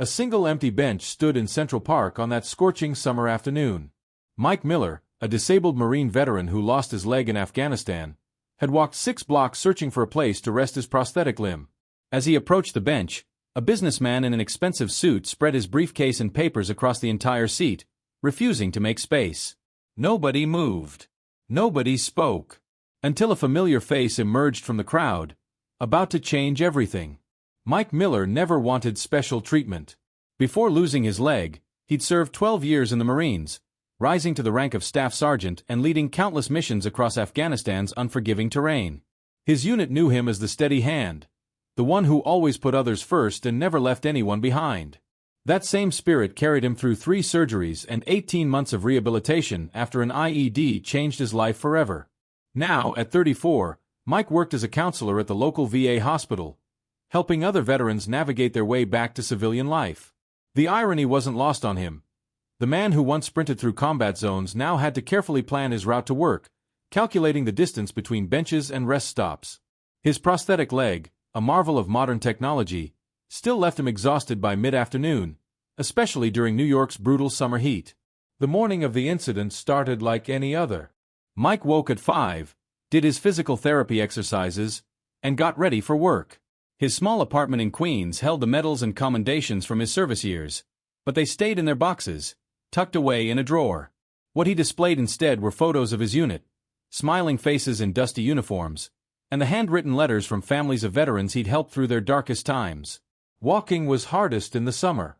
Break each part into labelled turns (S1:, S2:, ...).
S1: A single empty bench stood in Central Park on that scorching summer afternoon. Mike Miller, a disabled Marine veteran who lost his leg in Afghanistan, had walked 6 blocks searching for a place to rest his prosthetic limb. As he approached the bench, a businessman in an expensive suit spread his briefcase and papers across the entire seat, refusing to make space. Nobody moved. Nobody spoke. Until a familiar face emerged from the crowd, about to change everything. Mike Miller never wanted special treatment. Before losing his leg, he'd served 12 years in the Marines, rising to the rank of staff sergeant and leading countless missions across Afghanistan's unforgiving terrain. His unit knew him as the steady hand, the one who always put others first and never left anyone behind. That same spirit carried him through 3 surgeries and 18 months of rehabilitation after an IED changed his life forever. Now, at 34, Mike worked as a counselor at the local VA hospital, helping other veterans navigate their way back to civilian life. The irony wasn't lost on him. The man who once sprinted through combat zones now had to carefully plan his route to work, calculating the distance between benches and rest stops. His prosthetic leg, a marvel of modern technology, still left him exhausted by mid-afternoon, especially during New York's brutal summer heat. The morning of the incident started like any other. Mike woke at 5, did his physical therapy exercises, and got ready for work. His small apartment in Queens held the medals and commendations from his service years, but they stayed in their boxes, tucked away in a drawer. What he displayed instead were photos of his unit, smiling faces in dusty uniforms, and the handwritten letters from families of veterans he'd helped through their darkest times. Walking was hardest in the summer.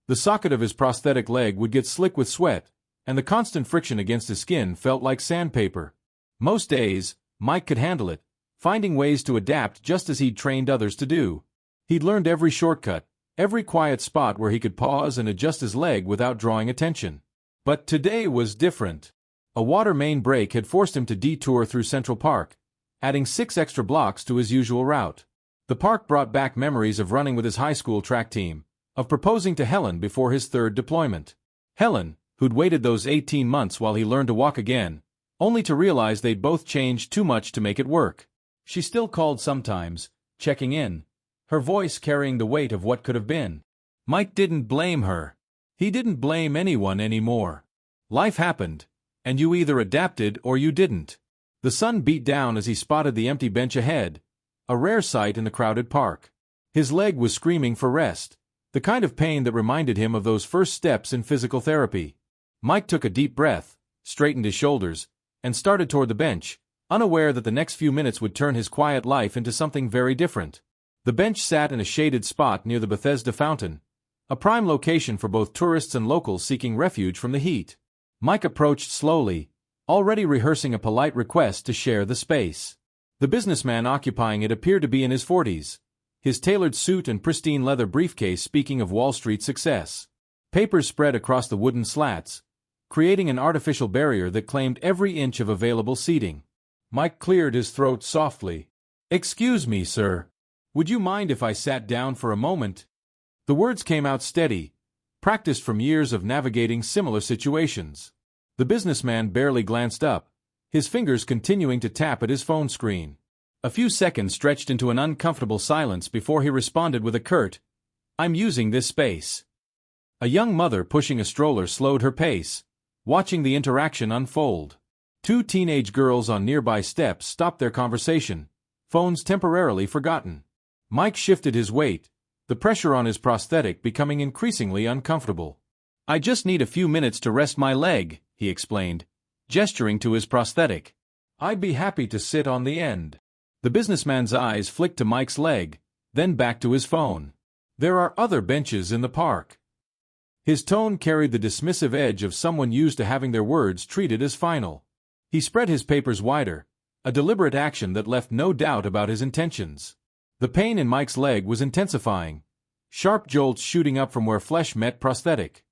S1: The socket of his prosthetic leg would get slick with sweat, and the constant friction against his skin felt like sandpaper. Most days, Mike could handle it, finding ways to adapt just as he'd trained others to do. He'd learned every shortcut, every quiet spot where he could pause and adjust his leg without drawing attention. But today was different. A water main break had forced him to detour through Central Park, adding 6 extra blocks to his usual route. The park brought back memories of running with his high school track team, of proposing to Helen before his 3rd deployment. Helen, who'd waited those 18 months while he learned to walk again, only to realize they'd both changed too much to make it work. She still called sometimes, checking in, her voice carrying the weight of what could have been. Mike didn't blame her. He didn't blame anyone anymore. Life happened, and you either adapted or you didn't. The sun beat down as he spotted the empty bench ahead, a rare sight in the crowded park. His leg was screaming for rest, the kind of pain that reminded him of those first steps in physical therapy. Mike took a deep breath, straightened his shoulders, and started toward the bench, unaware that the next few minutes would turn his quiet life into something very different. The bench sat in a shaded spot near the Bethesda fountain, a prime location for both tourists and locals seeking refuge from the heat. Mike approached slowly, already rehearsing a polite request to share the space. The businessman occupying it appeared to be in his 40s, his tailored suit and pristine leather briefcase speaking of Wall Street success. Papers spread across the wooden slats, creating an artificial barrier that claimed every inch of available seating. Mike cleared his throat softly. "Excuse me, sir. Would you mind if I sat down for a moment?" The words came out steady, practiced from years of navigating similar situations. The businessman barely glanced up, his fingers continuing to tap at his phone screen. A few seconds stretched into an uncomfortable silence before he responded with a curt, "I'm using this space." A young mother pushing a stroller slowed her pace, watching the interaction unfold. 2 teenage girls on nearby steps stopped their conversation, phones temporarily forgotten. Mike shifted his weight, the pressure on his prosthetic becoming increasingly uncomfortable. "I just need a few minutes to rest my leg," he explained, gesturing to his prosthetic. "I'd be happy to sit on the end." The businessman's eyes flicked to Mike's leg, then back to his phone. "There are other benches in the park." His tone carried the dismissive edge of someone used to having their words treated as final. He spread his papers wider, a deliberate action that left no doubt about his intentions. The pain in Mike's leg was intensifying, sharp jolts shooting up from where flesh met prosthetic.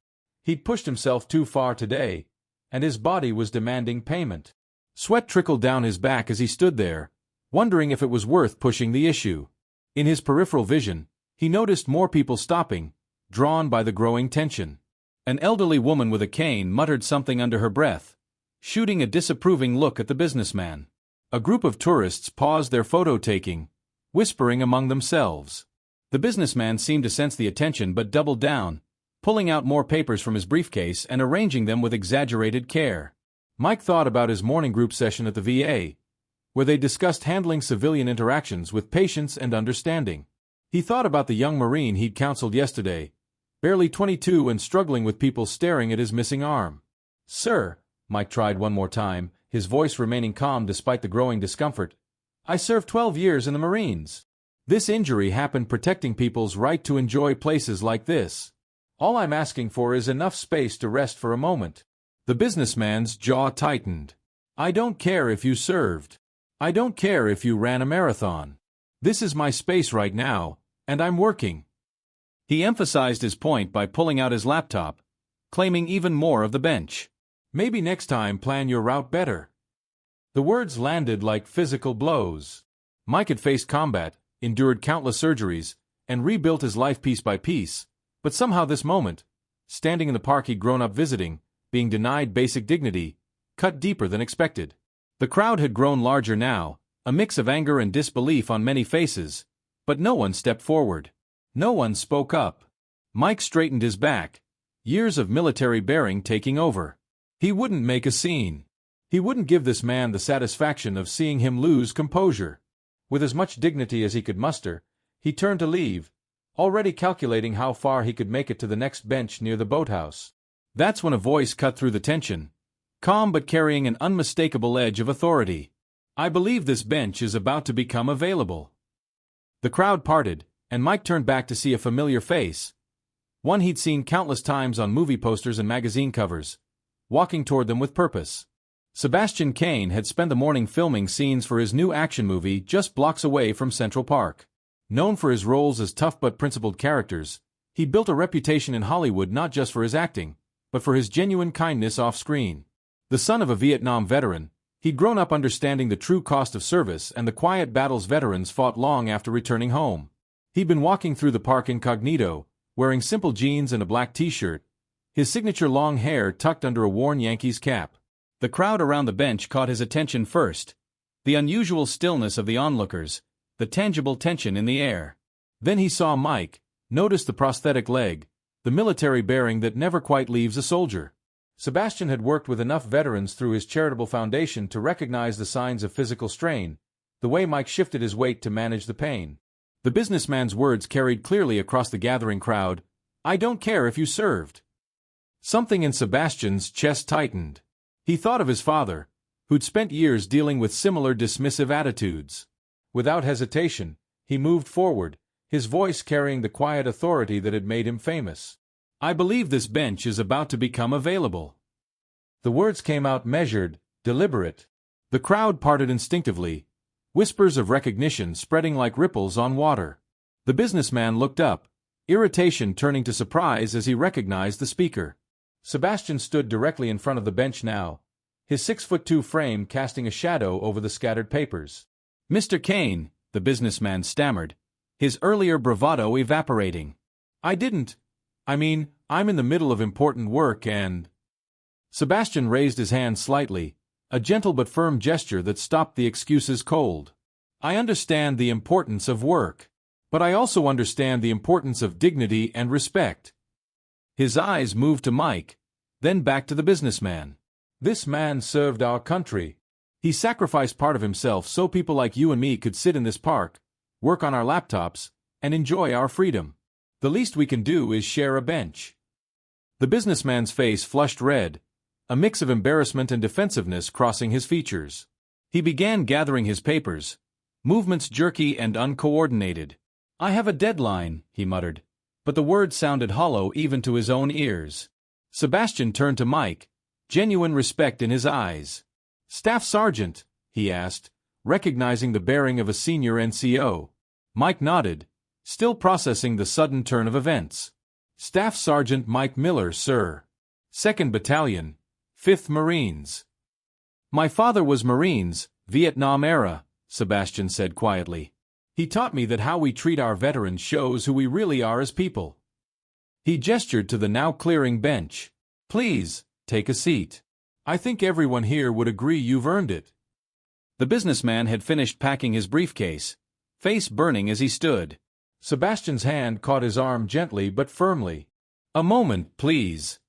S1: He'd pushed himself too far today, and his body was demanding payment. Sweat trickled down his back as he stood there, wondering if it was worth pushing the issue. In his peripheral vision, he noticed more people stopping, drawn by the growing tension. An elderly woman with a cane muttered something under her breath, shooting a disapproving look at the businessman. A group of tourists paused their photo-taking, whispering among themselves. The businessman seemed to sense the attention but doubled down, pulling out more papers from his briefcase and arranging them with exaggerated care. Mike thought about his morning group session at the VA, where they discussed handling civilian interactions with patience and understanding. He thought about the young Marine he'd counseled yesterday, barely 22 and struggling with people staring at his missing arm. "Sir," Mike tried one more time, his voice remaining calm despite the growing discomfort, "I served 12 years in the Marines. This injury happened protecting people's right to enjoy places like this. All I'm asking for is enough space to rest for a moment." The businessman's jaw tightened. "I don't care if you served. I don't care if you ran a marathon. This is my space right now, and I'm working." He emphasized his point by pulling out his laptop, claiming even more of the bench. "Maybe next time plan your route better." The words landed like physical blows. Mike had faced combat, endured countless surgeries, and rebuilt his life piece by piece, but somehow this moment, standing in the park he'd grown up visiting, being denied basic dignity, cut deeper than expected. The crowd had grown larger now, a mix of anger and disbelief on many faces, but no one stepped forward. No one spoke up. Mike straightened his back, years of military bearing taking over. He wouldn't make a scene. He wouldn't give this man the satisfaction of seeing him lose composure. With as much dignity as he could muster, he turned to leave, already calculating how far he could make it to the next bench near the boathouse. That's when a voice cut through the tension, calm but carrying an unmistakable edge of authority. "I believe this bench is about to become available." The crowd parted, and Mike turned back to see a familiar face, one he'd seen countless times on movie posters and magazine covers, walking toward them with purpose. Sebastian Cain had spent the morning filming scenes for his new action movie just blocks away from Central Park. Known for his roles as tough but principled characters, he built a reputation in Hollywood not just for his acting, but for his genuine kindness off-screen. The son of a Vietnam veteran, he'd grown up understanding the true cost of service and the quiet battles veterans fought long after returning home. He'd been walking through the park incognito, wearing simple jeans and a black t-shirt, his signature long hair tucked under a worn Yankees cap. The crowd around the bench caught his attention first, the unusual stillness of the onlookers, the tangible tension in the air. Then he saw Mike, noticed the prosthetic leg, the military bearing that never quite leaves a soldier. Sebastian had worked with enough veterans through his charitable foundation to recognize the signs of physical strain, the way Mike shifted his weight to manage the pain. The businessman's words carried clearly across the gathering crowd, "I don't care if you served." Something in Sebastian's chest tightened. He thought of his father, who'd spent years dealing with similar dismissive attitudes. Without hesitation, he moved forward, his voice carrying the quiet authority that had made him famous. "I believe this bench is about to become available." The words came out measured, deliberate. The crowd parted instinctively, whispers of recognition spreading like ripples on water. The businessman looked up, irritation turning to surprise as he recognized the speaker. Sebastian stood directly in front of the bench now, his 6'2" frame casting a shadow over the scattered papers. "Mr. Cain," the businessman stammered, his earlier bravado evaporating. I'm in the middle of important work and—" Sebastian raised his hand slightly, a gentle but firm gesture that stopped the excuses cold. "I understand the importance of work, but I also understand the importance of dignity and respect." His eyes moved to Mike, then back to the businessman. "This man served our country. He sacrificed part of himself so people like you and me could sit in this park, work on our laptops, and enjoy our freedom. The least we can do is share a bench." The businessman's face flushed red, a mix of embarrassment and defensiveness crossing his features. He began gathering his papers, movements jerky and uncoordinated. "I have a deadline," he muttered, but the words sounded hollow even to his own ears. Sebastian turned to Mike, genuine respect in his eyes. "Staff Sergeant?" he asked, recognizing the bearing of a senior NCO. Mike nodded, still processing the sudden turn of events. "Staff Sergeant Mike Miller, sir. 2nd Battalion, 5th Marines." "My father was Marines, Vietnam era," Sebastian said quietly. "He taught me that how we treat our veterans shows who we really are as people." He gestured to the now clearing bench. "Please, take a seat. I think everyone here would agree you've earned it." The businessman had finished packing his briefcase, face burning as he stood. Sebastian's hand caught his arm gently but firmly. "A moment, please."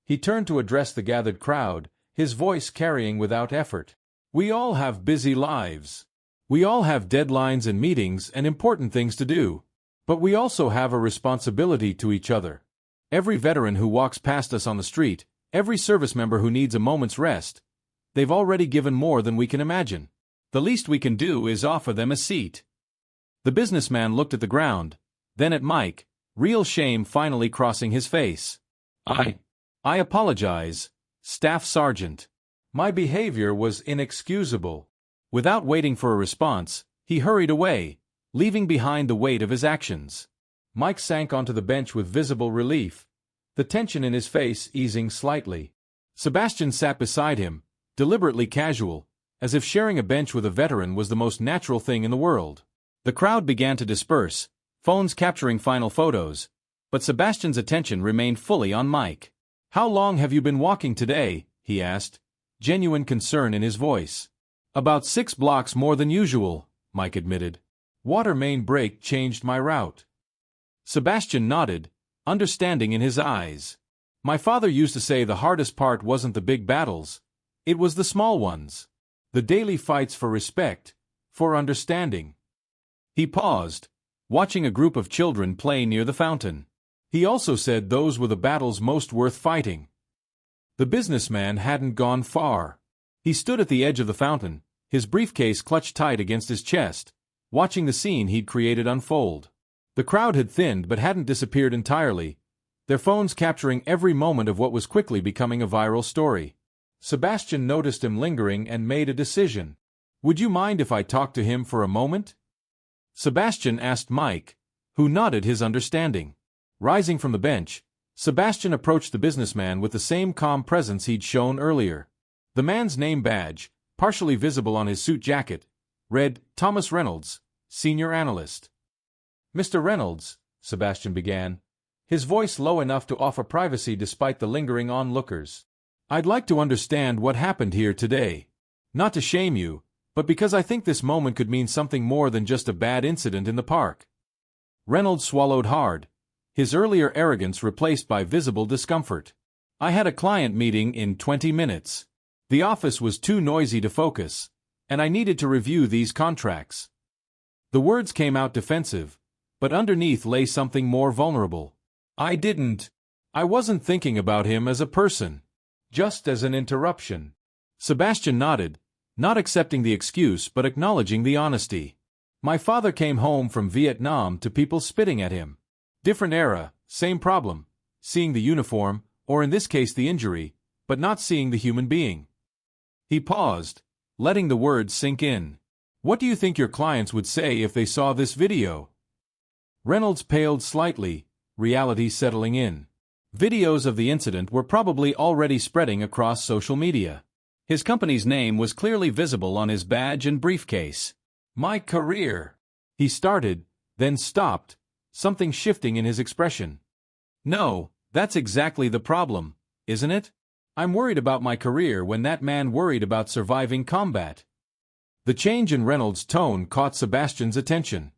S1: He turned to address the gathered crowd, his voice carrying without effort. "We all have busy lives. We all have deadlines and meetings and important things to do. But we also have a responsibility to each other. Every veteran who walks past us on the street, every service member who needs a moment's rest, they've already given more than we can imagine. The least we can do is offer them a seat." The businessman looked at the ground, then at Mike, real shame finally crossing his face. I apologize, Staff Sergeant. My behavior was inexcusable." Without waiting for a response, he hurried away, leaving behind the weight of his actions. Mike sank onto the bench with visible relief, the tension in his face easing slightly. Sebastian sat beside him, deliberately casual, as if sharing a bench with a veteran was the most natural thing in the world. The crowd began to disperse, phones capturing final photos, but Sebastian's attention remained fully on Mike. "How long have you been walking today?" he asked, genuine concern in his voice. "About 6 blocks more than usual," Mike admitted. "Water main break changed my route." Sebastian nodded, understanding in his eyes. "My father used to say the hardest part wasn't the big battles, it was the small ones. The daily fights for respect, for understanding." He paused, watching a group of children play near the fountain. He also said those were the battles most worth fighting. The businessman hadn't gone far. He stood at the edge of the fountain, his briefcase clutched tight against his chest, watching the scene he'd created unfold. The crowd had thinned but hadn't disappeared entirely, their phones capturing every moment of what was quickly becoming a viral story. Sebastian noticed him lingering and made a decision. "Would you mind if I talked to him for a moment?" Sebastian asked Mike, who nodded his understanding. Rising from the bench, Sebastian approached the businessman with the same calm presence he'd shown earlier. The man's name badge, partially visible on his suit jacket, read, "Thomas Reynolds, Senior Analyst." "Mr. Reynolds," Sebastian began, his voice low enough to offer privacy despite the lingering onlookers. "I'd like to understand what happened here today. Not to shame you, but because I think this moment could mean something more than just a bad incident in the park." Reynolds swallowed hard, his earlier arrogance replaced by visible discomfort. "I had a client meeting in 20 minutes. The office was too noisy to focus, and I needed to review these contracts." The words came out defensive, but underneath lay something more vulnerable. I wasn't thinking about him as a person, just as an interruption." Sebastian nodded, not accepting the excuse but acknowledging the honesty. "My father came home from Vietnam to people spitting at him. Different era, same problem, seeing the uniform, or in this case the injury, but not seeing the human being." He paused, letting the words sink in. "What do you think your clients would say if they saw this video?" Reynolds paled slightly, reality settling in. Videos of the incident were probably already spreading across social media. His company's name was clearly visible on his badge and briefcase. "My career," he started, then stopped, something shifting in his expression. "No, that's exactly the problem, isn't it? I'm worried about my career when that man worried about surviving combat." The change in Reynolds' tone caught Sebastian's attention.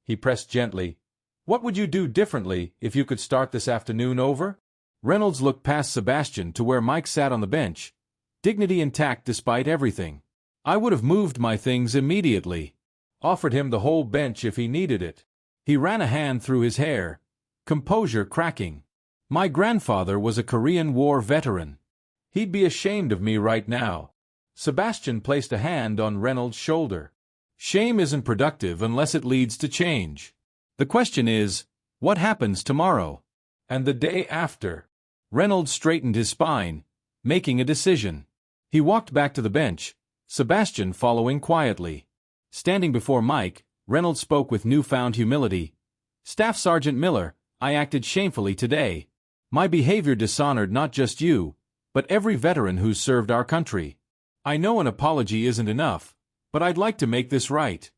S1: He pressed gently, "What would you do differently if you could start this afternoon over?" Reynolds looked past Sebastian to where Mike sat on the bench, dignity intact despite everything. "I would have moved my things immediately. Offered him the whole bench if he needed it." He ran a hand through his hair, composure cracking. "My grandfather was a Korean War veteran. He'd be ashamed of me right now." Sebastian placed a hand on Reynolds' shoulder. "Shame isn't productive unless it leads to change. The question is, what happens tomorrow? And the day after?" Reynolds straightened his spine, making a decision. He walked back to the bench, Sebastian following quietly. Standing before Mike, Reynolds spoke with newfound humility. "Staff Sergeant Miller, I acted shamefully today. My behavior dishonored not just you, but every veteran who's served our country. I know an apology isn't enough, but I'd like to make this right."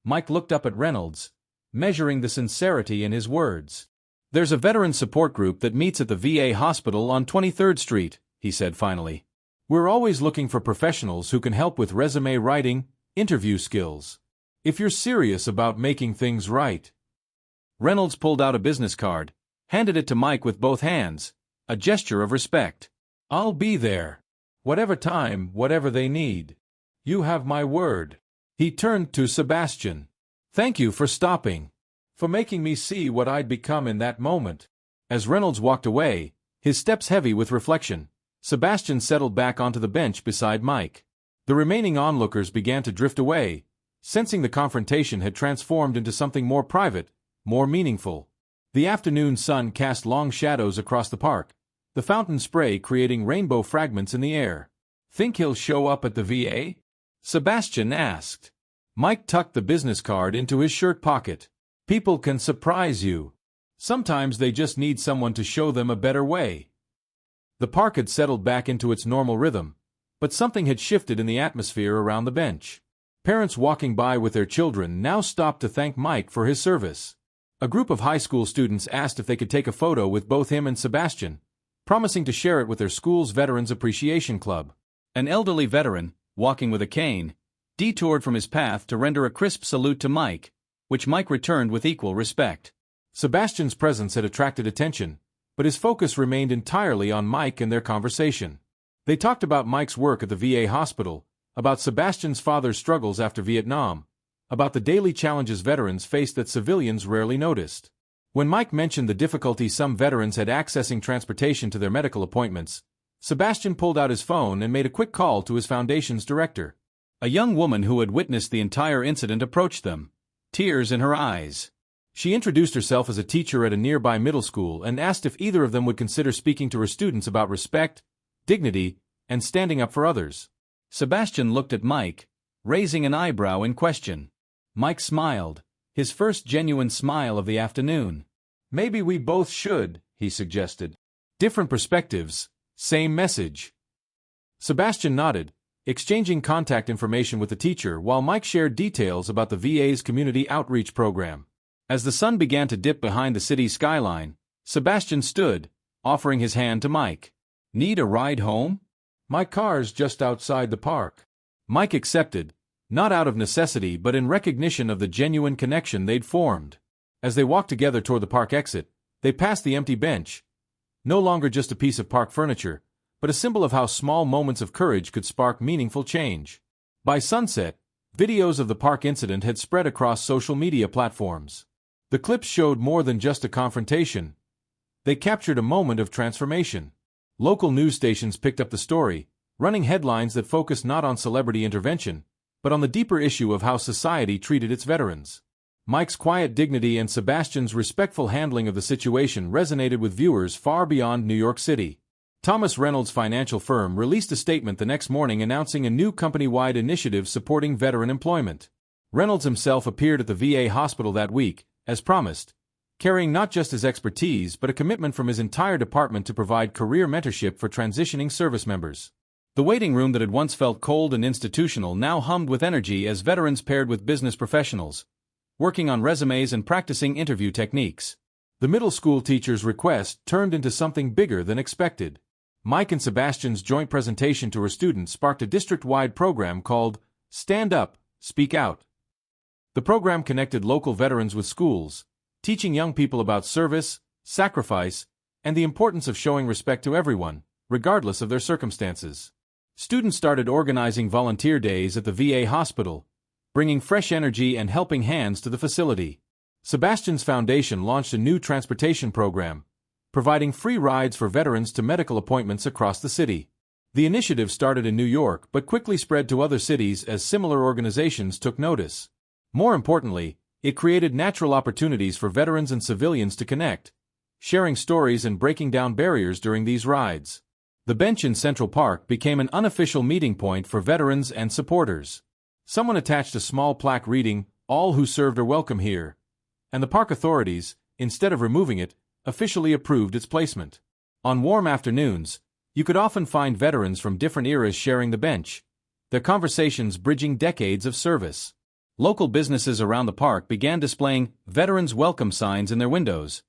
S1: Mike looked up at Reynolds, measuring the sincerity in his words. "There's a veteran support group that meets at the VA hospital on 23rd Street, he said finally. "We're always looking for professionals who can help with resume writing, interview skills. if you're serious about making things right.
S2: Reynolds pulled out a business card, handed it to Mike with both hands, a gesture of respect.
S1: I'll be there. Whatever time, whatever they need. You have my word. He turned to Sebastian. Thank you for stopping. For making me see what I'd become in that moment. As Reynolds walked away, his steps heavy with reflection, Sebastian settled back onto the bench beside Mike. The remaining onlookers began to drift away, sensing the confrontation had transformed into something more private, more meaningful. The afternoon sun cast long shadows across the park, the fountain spray creating rainbow fragments in the air. Think he'll show up at the VA? Sebastian asked. Mike tucked the business card into his shirt pocket. People can surprise you. Sometimes they just need someone to show them a better way. The park had settled back into its normal rhythm, but something had shifted in the atmosphere around the bench. Parents walking by with their children now stopped to thank Mike for his service. A group of high school students asked if they could take a photo with both him and Sebastian, promising to share it with their school's Veterans Appreciation Club.
S2: An elderly veteran, walking with a cane, detoured from his path to render a crisp salute to Mike, which Mike returned with equal respect.
S1: Sebastian's presence had attracted attention, but his focus remained entirely on Mike and their conversation. They talked about Mike's work at the VA hospital, about Sebastian's father's struggles after Vietnam, about the daily challenges veterans faced that civilians rarely noticed. When Mike mentioned the difficulty some veterans had accessing transportation to their medical appointments, Sebastian pulled out his phone and made a quick call to his foundation's director.
S2: A young woman who had witnessed the entire incident approached them, tears in her eyes.
S1: She introduced herself as a teacher at a nearby middle school and asked if either of them would consider speaking to her students about respect, dignity, and standing up for others.
S2: Sebastian looked at Mike, raising an eyebrow in question. Mike smiled, his first genuine smile of the afternoon.
S1: Maybe we both should, he suggested. Different perspectives, same message. Sebastian nodded, exchanging contact information with the teacher while Mike shared details about the VA's community outreach program.
S2: As the sun began to dip behind the city's skyline, Sebastian stood, offering his hand to Mike. Need a ride home?
S1: My car's just outside the park. Mike accepted, not out of necessity but in recognition of the genuine connection they'd formed. As they walked together toward the park exit, they passed the empty bench, no longer just a piece of park furniture, but a symbol of how small moments of courage could spark meaningful change. By sunset, videos of the park incident had spread across social media platforms. The clips showed more than just a confrontation. They captured a moment of transformation. Local news stations picked up the story, running headlines that focused not on celebrity intervention, but on the deeper issue of how society treated its veterans. Mike's quiet dignity and Sebastian's respectful handling of the situation resonated with viewers far beyond New York City. Thomas Reynolds' financial firm released a statement the next morning announcing a new company-wide initiative supporting veteran employment. Reynolds himself appeared at the VA hospital that week, as promised, carrying not just his expertise but a commitment from his entire department to provide career mentorship for transitioning service members. The waiting room that had once felt cold and institutional now hummed with energy as veterans paired with business professionals, working on resumes and practicing interview techniques. The middle school teacher's request turned into something bigger than expected. Mike and Sebastian's joint presentation to her students sparked a district-wide program called Stand Up, Speak Out. The program connected local veterans with schools, teaching young people about service, sacrifice, and the importance of showing respect to everyone, regardless of their circumstances. Students started organizing volunteer days at the VA hospital, bringing fresh energy and helping hands to the facility. Sebastian's foundation launched a new transportation program, providing free rides for veterans to medical appointments across the city. The initiative started in New York but quickly spread to other cities as similar organizations took notice. More importantly, it created natural opportunities for veterans and civilians to connect, sharing stories and breaking down barriers during these rides. The bench in Central Park became an unofficial meeting point for veterans and supporters. Someone attached a small plaque reading, "All who served are welcome here," and the park authorities, instead of removing it, officially approved its placement. On warm afternoons, you could often find veterans from different eras sharing the bench, their conversations bridging decades of service. Local businesses around the park began displaying Veterans Welcome signs in their windows,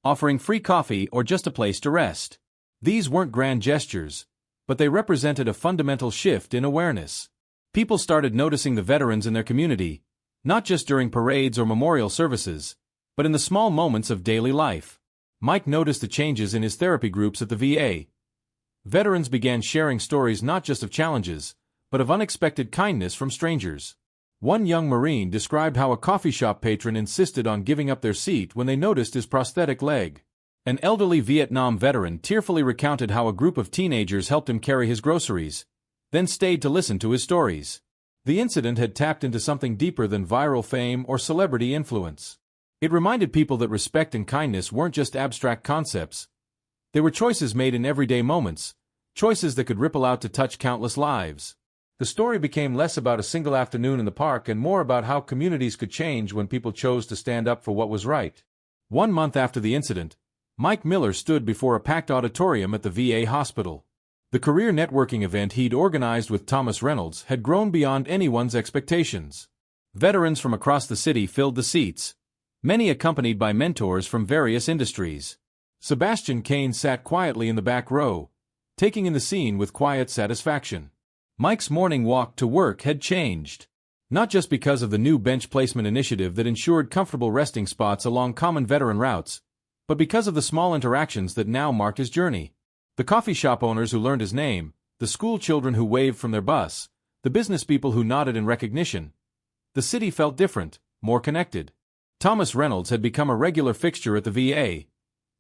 S1: offering free coffee or just a place to rest. These weren't grand gestures, but they represented a fundamental shift in awareness. People started noticing the veterans in their community, Not just during parades or memorial services, but in the small moments of daily life. Mike noticed the changes in his therapy groups at the VA. Veterans began sharing stories not just of challenges, but of unexpected kindness from strangers. One young Marine described how a coffee shop patron insisted on giving up their seat when they noticed his prosthetic leg. An elderly Vietnam veteran tearfully recounted how a group of teenagers helped him carry his groceries, then stayed to listen to his stories. The incident had tapped into something deeper than viral fame or celebrity influence. It reminded people that respect and kindness weren't just abstract concepts. They were choices made in everyday moments, choices that could ripple out to touch countless lives. The story became less about a single afternoon in the park and more about how communities could change when people chose to stand up for what was right. 1 month after the incident, Mike Miller stood before a packed auditorium at the VA hospital. The career networking event he'd organized with Thomas Reynolds had grown beyond anyone's expectations. Veterans from across the city filled the seats, many accompanied by mentors from various industries. Sebastian Kane sat quietly in the back row, taking in the scene with quiet satisfaction. Mike's morning walk to work had changed. Not just because of the new bench placement initiative that ensured comfortable resting spots along common veteran routes, but because of the small interactions that now marked his journey. The coffee shop owners who learned his name, the school children who waved from their bus, the business people who nodded in recognition. The city felt different, more connected. Thomas Reynolds had become a regular fixture at the VA,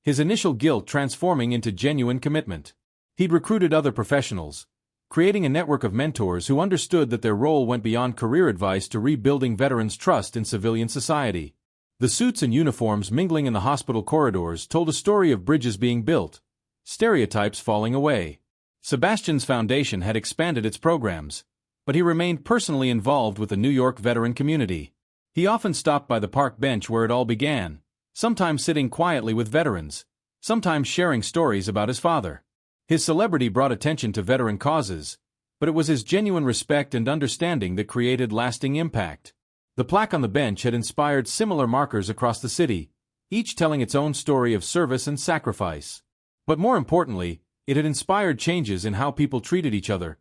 S1: his initial guilt transforming into genuine commitment. He'd recruited other professionals, creating a network of mentors who understood that their role went beyond career advice to rebuilding veterans' trust in civilian society. The suits and uniforms mingling in the hospital corridors told a story of bridges being built, stereotypes falling away. Sebastian's foundation had expanded its programs, but he remained personally involved with the New York veteran community. He often stopped by the park bench where it all began, sometimes sitting quietly with veterans, sometimes sharing stories about his father. His celebrity brought attention to veteran causes, but it was his genuine respect and understanding that created lasting impact. The plaque on the bench had inspired similar markers across the city, each telling its own story of service and sacrifice. But more importantly, it had inspired changes in how people treated each other.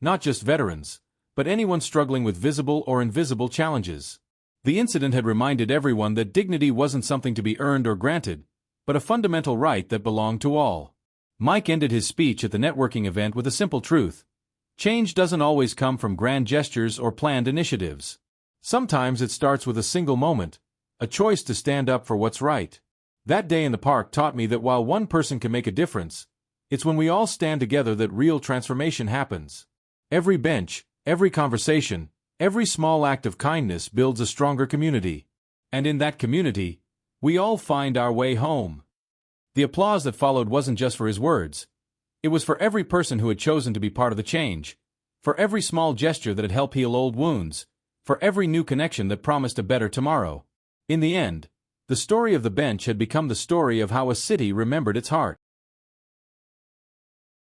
S1: Not just veterans, but anyone struggling with visible or invisible challenges. The incident had reminded everyone that dignity wasn't something to be earned or granted, but a fundamental right that belonged to all. Mike ended his speech at the networking event with a simple truth. Change doesn't always come from grand gestures or planned initiatives. Sometimes it starts with a single moment, a choice to stand up for what's right. That day in the park taught me that while one person can make a difference, it's when we all stand together that real transformation happens. Every bench, every conversation, every small act of kindness builds a stronger community. And in that community, we all find our way home. The applause that followed wasn't just for his words. It was for every person who had chosen to be part of the change, for every small gesture that had helped heal old wounds, for every new connection that promised a better tomorrow. In the end, the story of the bench had become the story of how a city remembered its heart.